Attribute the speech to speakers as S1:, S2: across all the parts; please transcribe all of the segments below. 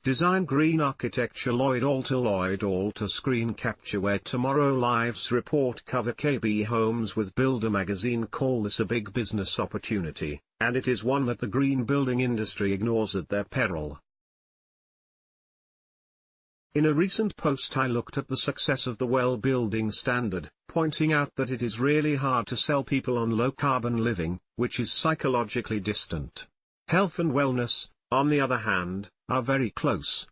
S1: Design Green Architecture Lloyd Alter Screen Capture Where Tomorrow Lives report cover KB Homes with Builder magazine call this a big business opportunity, and it is one that the green building industry ignores at their peril. In a recent post I looked at the success of the WELL building standard, pointing out that it is really hard to sell people on low-carbon living, which is psychologically distant. Health and wellness, on the other hand, are very close.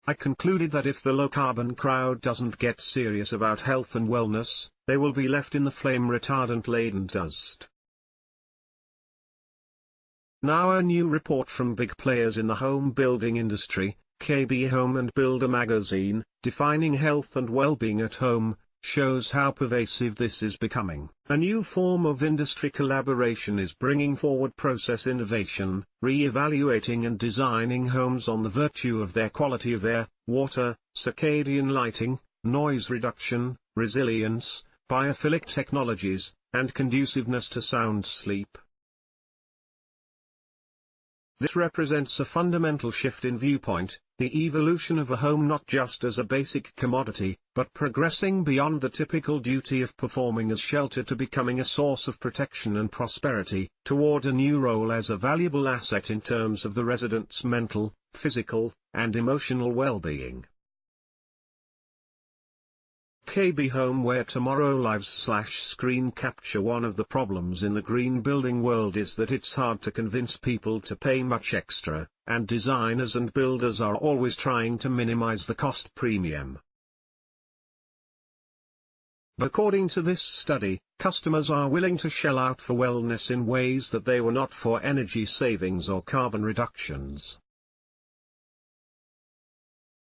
S1: I concluded that if the low-carbon crowd doesn't get serious about health and wellness, they will be left in the flame-retardant-laden dust. Now a new report from big players in the home building industry, KB Home and Builder magazine, defining health and well-being at home, shows how pervasive this is becoming. A new form of industry collaboration is bringing forward process innovation, re-evaluating and designing homes on the virtue of their quality of air, water, circadian lighting, noise reduction, resilience, biophilic technologies, and conduciveness to sound sleep. This represents a fundamental shift in viewpoint, the evolution of a home not just as a basic commodity, but progressing beyond the typical duty of performing as shelter to becoming a source of protection and prosperity, toward a new role as a valuable asset in terms of the resident's mental, physical, and emotional well-being. KB Home Where Tomorrow Lives Screen Capture One of the problems in the green building world is that it's hard to convince people to pay much extra, and designers and builders are always trying to minimize the cost premium. According to this study, customers are willing to shell out for wellness in ways that they were not for energy savings or carbon reductions.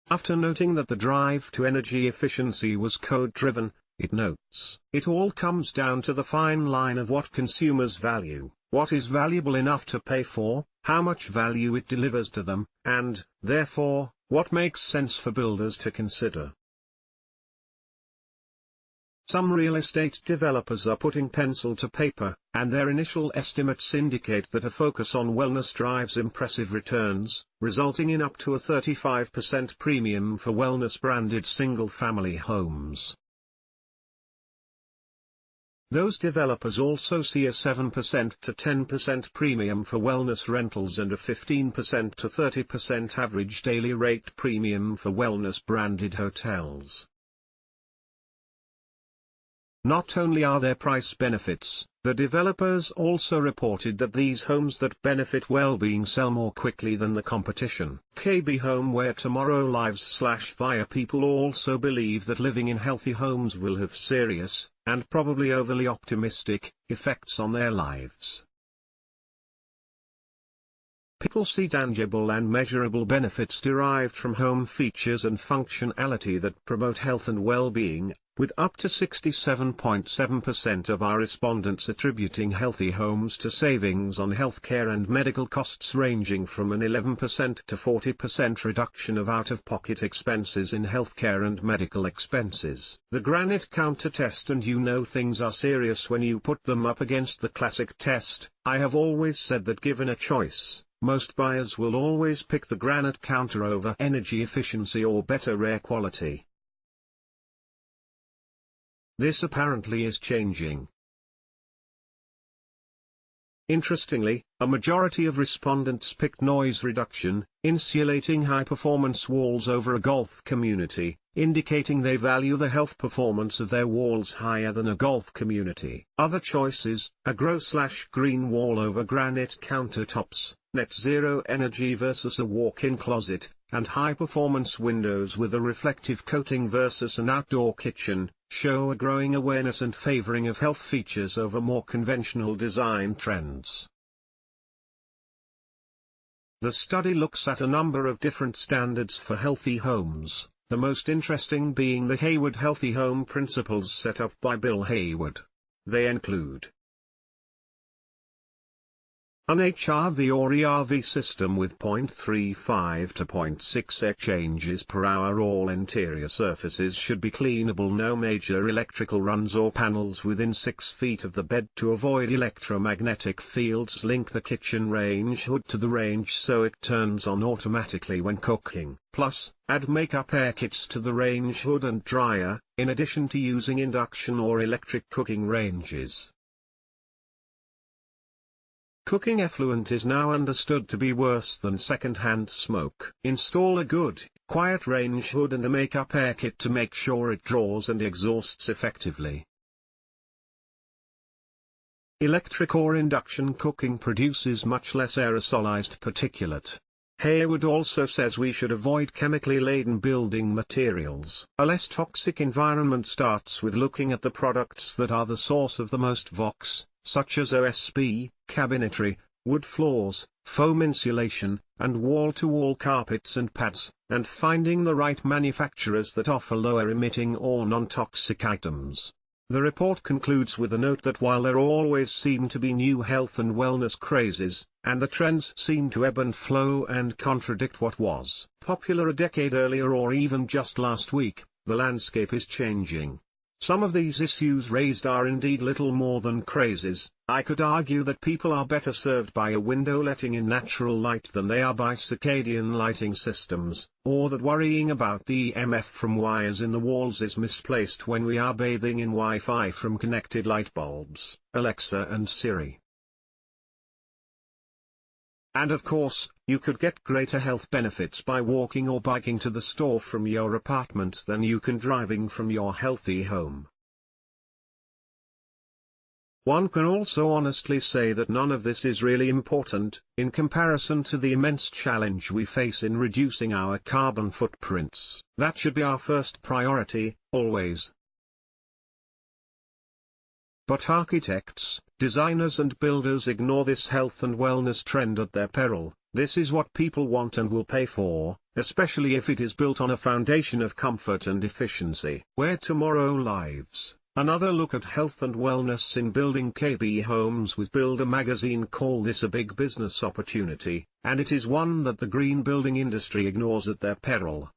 S1: After noting that the drive to energy efficiency was code-driven, it notes, it all comes down to the fine line of what consumers value, what is valuable enough to pay for, how much value it delivers to them, and, therefore, what makes sense for builders to consider. Some real estate developers are putting pencil to paper, and their initial estimates indicate that a focus on wellness drives impressive returns, resulting in up to a 35% premium for wellness-branded single-family homes. Those developers also see a 7% to 10% premium for wellness rentals and a 15% to 30% average daily rate premium for wellness-branded hotels. Not only are there price benefits, the developers also reported that these homes that benefit well-being sell more quickly than the competition. KB Home Where Tomorrow Lives via people also believe that living in healthy homes will have serious, and probably overly optimistic, effects on their lives. People see tangible and measurable benefits derived from home features and functionality that promote health and well-being, with up to 67.7% of our respondents attributing healthy homes to savings on healthcare and medical costs ranging from an 11% to 40% reduction of out-of-pocket expenses in healthcare and medical expenses. The granite counter test, and you know things are serious when you put them up against the classic test. I have always said that given a choice, most buyers will always pick the granite counter over energy efficiency or better air quality. This apparently is changing. Interestingly, a majority of respondents picked noise reduction, insulating high-performance walls over a golf community, indicating they value the health performance of their walls higher than a golf community. Other choices: a grow/green wall over granite countertops, net zero energy versus a walk-in closet, and high-performance windows with a reflective coating versus an outdoor kitchen, show a growing awareness and favoring of health features over more conventional design trends. The study looks at a number of different standards for healthy homes, the most interesting being the Hayward Healthy Home Principles set up by Bill Hayward. They include An HRV or ERV system with 0.35 to 0.6 exchanges per hour. All interior surfaces should be cleanable. No major electrical runs or panels within 6 feet of the bed to avoid electromagnetic fields. Link the kitchen range hood to the range so it turns on automatically when cooking. Plus, add makeup air kits to the range hood and dryer, in addition to using induction or electric cooking ranges. Cooking effluent is now understood to be worse than second-hand smoke. Install a good, quiet range hood and a makeup air kit to make sure it draws and exhausts effectively. Electric or induction cooking produces much less aerosolized particulate. Hayward also says we should avoid chemically laden building materials. A less toxic environment starts with looking at the products that are the source of the most VOx, such as OSB, cabinetry, wood floors, foam insulation, and wall-to-wall carpets and pads, and finding the right manufacturers that offer lower emitting or non-toxic items. The report concludes with a note that while there always seem to be new health and wellness crazes, and the trends seem to ebb and flow and contradict what was popular a decade earlier or even just last week, the landscape is changing. Some of these issues raised are indeed little more than crazes. I could argue that people are better served by a window letting in natural light than they are by circadian lighting systems, or that worrying about the EMF from wires in the walls is misplaced when we are bathing in Wi-Fi from connected light bulbs, Alexa and Siri. And of course, you could get greater health benefits by walking or biking to the store from your apartment than you can driving from your healthy home. One can also honestly say that none of this is really important, in comparison to the immense challenge we face in reducing our carbon footprints. That should be our first priority, always. But architects, designers and builders ignore this health and wellness trend at their peril. This is what people want and will pay for, especially if it is built on a foundation of comfort and efficiency. Where tomorrow lives. Another look at health and wellness in building KB homes with Builder magazine call this a big business opportunity, and it is one that the green building industry ignores at their peril.